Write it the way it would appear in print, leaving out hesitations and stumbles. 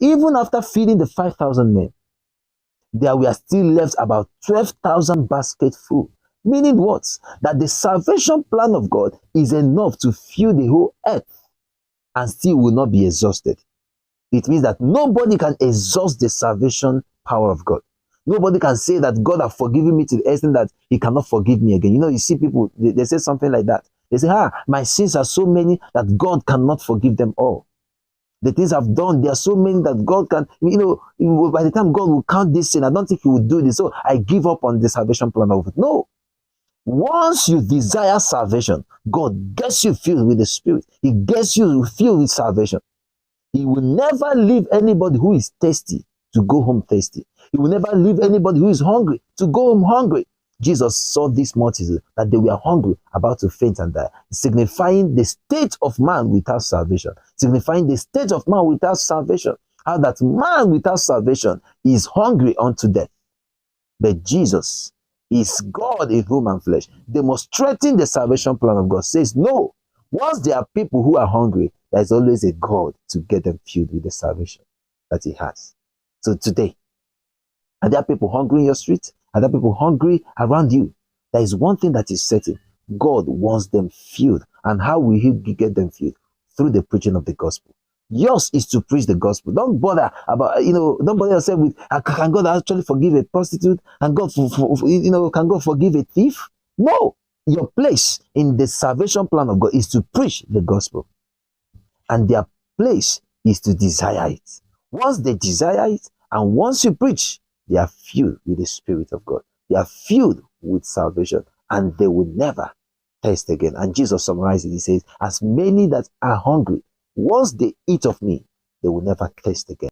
even after feeding the 5,000 men, there were still left about 12,000 baskets full. Meaning what? That the salvation plan of God is enough to fill the whole earth and still will not be exhausted. It means that nobody can exhaust the salvation power of God. Nobody can say that God has forgiven me to the extent that he cannot forgive me again. You know, you see people, they say something like that. They say, my sins are so many that God cannot forgive them all. The things I've done, there are so many that God can, you know, by the time God will count this sin, I don't think he will do this. So I give up on the salvation plan of it. No. Once you desire salvation, God gets you filled with the Spirit. He gets you filled with salvation. He will never leave anybody who is thirsty to go home thirsty. He will never leave anybody who is hungry to go home hungry. Jesus saw this multitude that they were hungry, about to faint and die, signifying the state of man without salvation, signifying the state of man without salvation, how that man without salvation is hungry unto death. But Jesus is God in human flesh, demonstrating the salvation plan of God, says no. Once there are people who are hungry, there is always a God to get them filled with the salvation that he has. So today, are there people hungry in your street? Are there people hungry around you? There is one thing that is certain. God wants them filled. And how will he get them filled? Through the preaching of the gospel. Yours is to preach the gospel. Don't bother about, don't bother yourself with, can God actually forgive a prostitute? And God, can God forgive a thief? No. Your place in the salvation plan of God is to preach the gospel. And their place is to desire it. Once they desire it, and once you preach, they are filled with the Spirit of God. They are filled with salvation, and they will never thirst again. And Jesus summarized it. He says, as many that are hungry, once they eat of me, they will never thirst again.